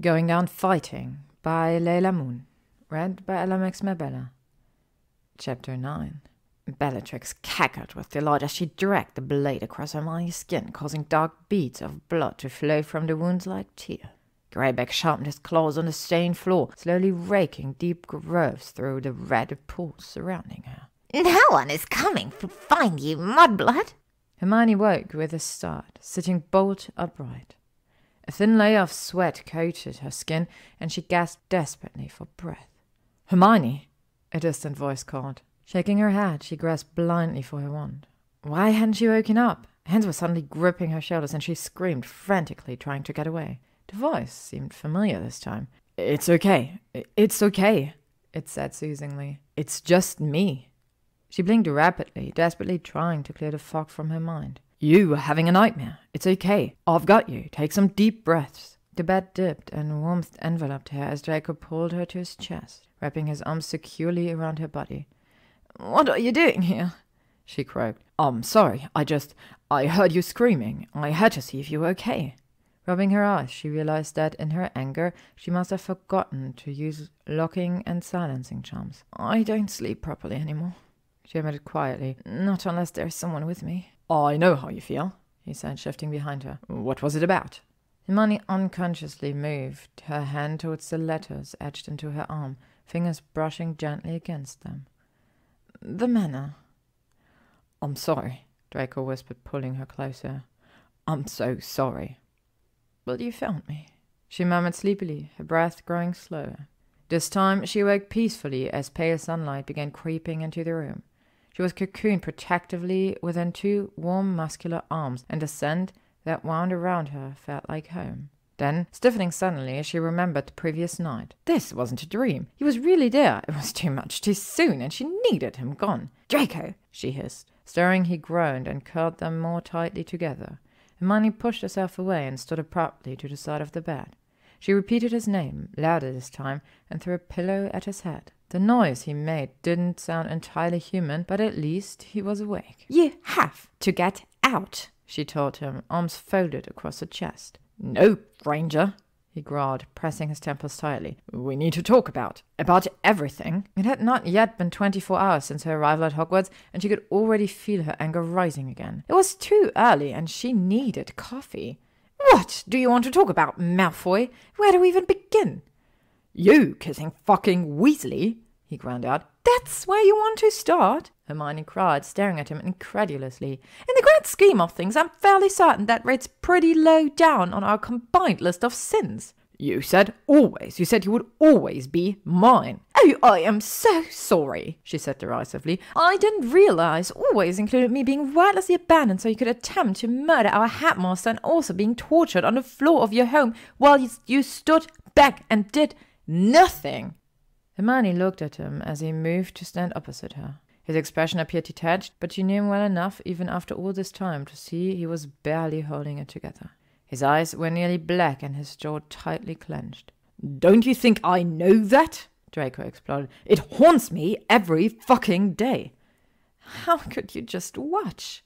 Going Down Fighting by LeilahMoon. Read by Ella Max Mabella. Chapter 9. Bellatrix cackled with delight as she dragged the blade across Hermione's skin, causing dark beads of blood to flow from the wounds like tears. Greyback sharpened his claws on the stained floor, slowly raking deep grooves through the red pools surrounding her. No one is coming to find you, mudblood. Hermione woke with a start, sitting bolt upright. A thin layer of sweat coated her skin, and she gasped desperately for breath. "Hermione!" a distant voice called. Shaking her head, she grasped blindly for her wand. Why hadn't she woken up? Hands were suddenly gripping her shoulders, and she screamed frantically, trying to get away. The voice seemed familiar this time. "It's okay. It's okay," it said soothingly. "It's just me." She blinked rapidly, desperately trying to clear the fog from her mind. "You are having a nightmare. It's okay. I've got you. Take some deep breaths." The bed dipped and warmth enveloped her as Draco pulled her to his chest, wrapping his arms securely around her body. "What are you doing here?" she croaked. "I'm sorry. I heard you screaming. I had to see if you were okay." Rubbing her eyes, she realized that in her anger, she must have forgotten to use locking and silencing charms. "I don't sleep properly anymore," she admitted quietly. "Not unless there's someone with me." "I know how you feel," he said, shifting behind her. "What was it about?" Hermione unconsciously moved her hand towards the letters etched into her arm, fingers brushing gently against them. "The manor." "I'm sorry," Draco whispered, pulling her closer. "I'm so sorry." "But you found me," she murmured sleepily, her breath growing slower. This time she awoke peacefully as pale sunlight began creeping into the room. She was cocooned protectively within two warm muscular arms, and the scent that wound around her felt like home. Then, stiffening suddenly, she remembered the previous night. This wasn't a dream. He was really there. It was too much too soon, and she needed him gone. "Draco!" she hissed. Stirring, he groaned and curled them more tightly together. Hermione pushed herself away and stood abruptly to the side of the bed. She repeated his name, louder this time, and threw a pillow at his head. The noise he made didn't sound entirely human, but at least he was awake. "You have to get out," she told him, arms folded across her chest. "No, Granger," he growled, pressing his temples tightly. "We need to talk about everything." It had not yet been 24 hours since her arrival at Hogwarts, and she could already feel her anger rising again. It was too early, and she needed coffee. "What do you want to talk about, Malfoy? Where do we even begin?" "You kissing fucking Weasley," he ground out. "That's where you want to start?" Hermione cried, staring at him incredulously. "In the grand scheme of things, I'm fairly certain that rate's pretty low down on our combined list of sins." "You said always. You said you would always be mine." "Oh, I am so sorry," she said derisively. "I didn't realize always included me being wordlessly abandoned so you could attempt to murder our headmaster and also being tortured on the floor of your home while you stood back and did nothing." Hermione looked at him as he moved to stand opposite her. His expression appeared detached, but she knew him well enough, even after all this time, to see he was barely holding it together. His eyes were nearly black and his jaw tightly clenched. "Don't you think I know that?" Draco exploded. "It haunts me every fucking day." "How could you just watch?"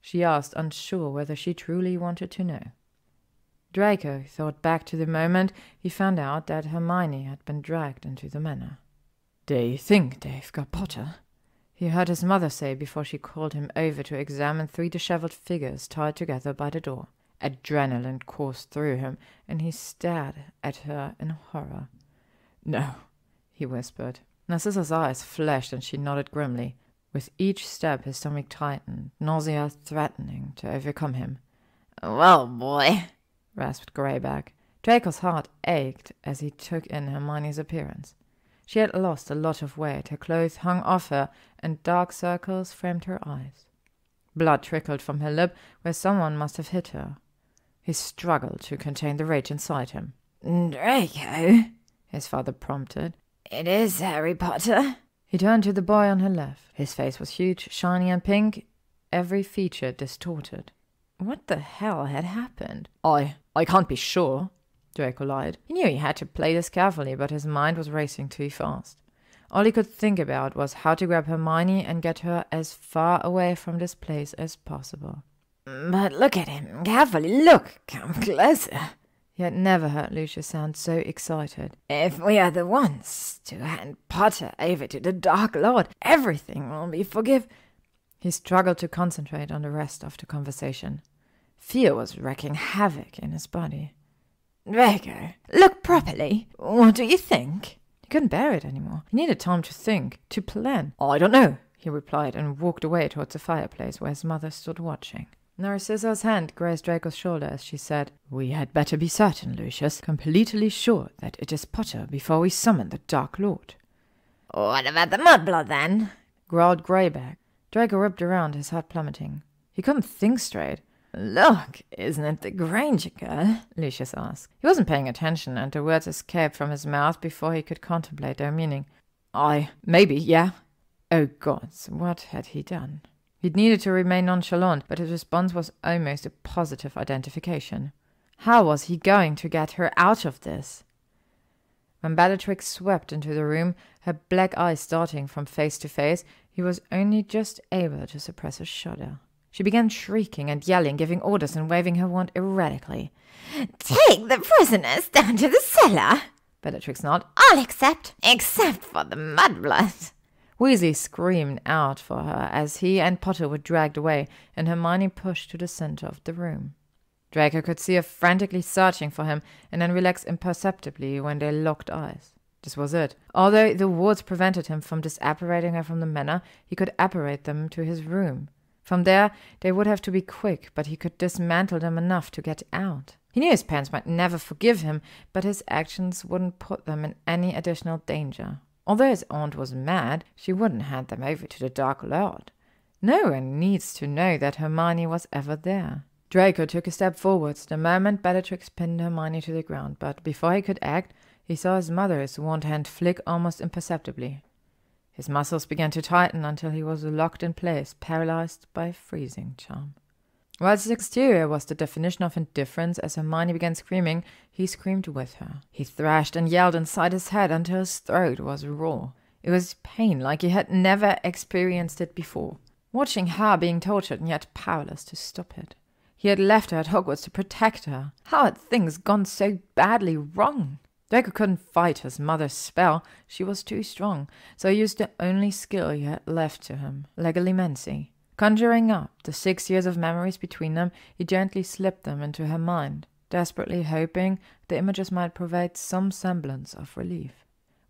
she asked, unsure whether she truly wanted to know. Draco thought back to the moment he found out that Hermione had been dragged into the manor. "They think they've got Potter," he heard his mother say before she called him over to examine 3 disheveled figures tied together by the door. Adrenaline coursed through him, and he stared at her in horror. "No," he whispered. Narcissa's eyes flashed, and she nodded grimly. With each step his stomach tightened, nausea threatening to overcome him. "Well, boy," rasped Greyback. Draco's heart ached as he took in Hermione's appearance. She had lost a lot of weight, her clothes hung off her, and dark circles framed her eyes. Blood trickled from her lip where someone must have hit her. He struggled to contain the rage inside him. "Draco," his father prompted. "It is Harry Potter." He turned to the boy on her left. His face was huge, shiny and pink, every feature distorted. What the hell had happened? I can't be sure," Draco lied. He knew he had to play this carefully, but his mind was racing too fast. All he could think about was how to grab Hermione and get her as far away from this place as possible. "But look at him carefully. Look, come closer." He had never heard Lucius sound so excited. If we are the ones to hand Potter over to the Dark Lord, everything will be forgiven. He struggled to concentrate on the rest of the conversation. Fear was wreaking havoc in his body. Draco, look properly. What do you think? He couldn't bear it anymore. He needed time to think, to plan. I don't know, he replied and walked away towards the fireplace where his mother stood watching. Narcissa's hand grazed Draco's shoulder as she said, "We had better be certain, Lucius, completely sure that it is Potter before we summon the Dark Lord." "What about the mudblood, then?" growled Greyback. Draco ripped around, his heart plummeting. He couldn't think straight. "Look, isn't it the Granger girl?" Lucius asked. He wasn't paying attention, and the words escaped from his mouth before he could contemplate their meaning. Maybe, yeah." Oh gods, what had he done? He'd needed to remain nonchalant, but his response was almost a positive identification. How was he going to get her out of this? When Bellatrix swept into the room, her black eyes darting from face to face, he was only just able to suppress a shudder. She began shrieking and yelling, giving orders and waving her wand erratically. "Take the prisoners down to the cellar." Bellatrix nodded. "All except for the mudblood." Weasley screamed out for her as he and Potter were dragged away, and Hermione pushed to the center of the room. Draco could see her frantically searching for him, and then relaxed imperceptibly when they locked eyes. This was it. Although the wards prevented him from disapparating her from the manor, he could apparate them to his room. From there, they would have to be quick, but he could dismantle them enough to get out. He knew his parents might never forgive him, but his actions wouldn't put them in any additional danger. Although his aunt was mad, she wouldn't hand them over to the Dark Lord. No one needs to know that Hermione was ever there. Draco took a step forwards the moment Bellatrix pinned Hermione to the ground, but before he could act, he saw his mother's wand hand flick almost imperceptibly. His muscles began to tighten until he was locked in place, paralyzed by a freezing charm. While his exterior was the definition of indifference, as Hermione began screaming, he screamed with her. He thrashed and yelled inside his head until his throat was raw. It was pain like he had never experienced it before. Watching her being tortured and yet powerless to stop it. He had left her at Hogwarts to protect her. How had things gone so badly wrong? Draco couldn't fight his mother's spell. She was too strong, so he used the only skill he had left to him, legilimency. Conjuring up the 6 years of memories between them, he gently slipped them into her mind, desperately hoping the images might provide some semblance of relief.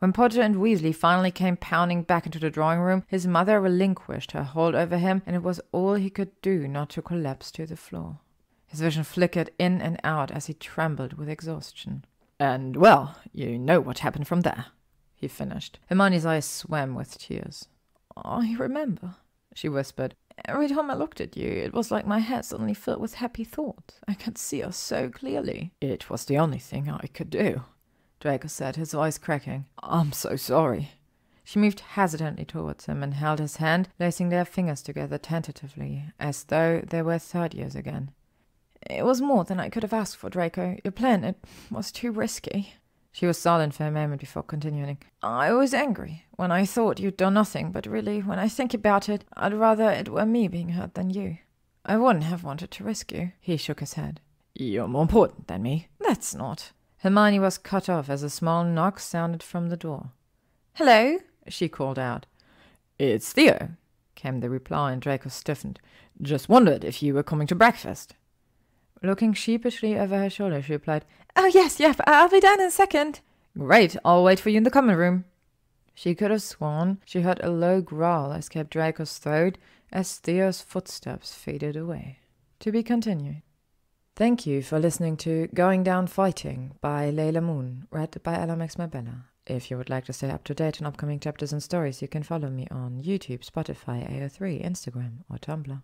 When Potter and Weasley finally came pounding back into the drawing room, his mother relinquished her hold over him, and it was all he could do not to collapse to the floor. His vision flickered in and out as he trembled with exhaustion. "And, well, you know what happened from there," he finished. Hermione's eyes swam with tears. "I remember," she whispered. "Every time I looked at you, it was like my head suddenly filled with happy thoughts. I could see us so clearly." "It was the only thing I could do," Draco said, his voice cracking. "I'm so sorry." She moved hesitantly towards him and held his hand, lacing their fingers together tentatively, as though they were third years again. "It was more than I could have asked for, Draco. Your plan, it was too risky." She was silent for a moment before continuing. "I was angry when I thought you'd done nothing, but really, when I think about it, I'd rather it were me being hurt than you. I wouldn't have wanted to risk you." He shook his head. "You're more important than me." "That's not." Hermione was cut off as a small knock sounded from the door. "Hello," she called out. "It's Theo," came the reply, and Draco stiffened. "Just wondered if you were coming to breakfast." Looking sheepishly over her shoulder, she replied, "Oh, yes, I'll be down in a second." "Great, I'll wait for you in the common room." She could have sworn she heard a low growl escape Draco's throat as Theo's footsteps faded away. To be continued. Thank you for listening to Going Down Fighting by LeilahMoon, read by Ella Max Mabella. If you would like to stay up to date on upcoming chapters and stories, you can follow me on YouTube, Spotify, AO3, Instagram, or Tumblr.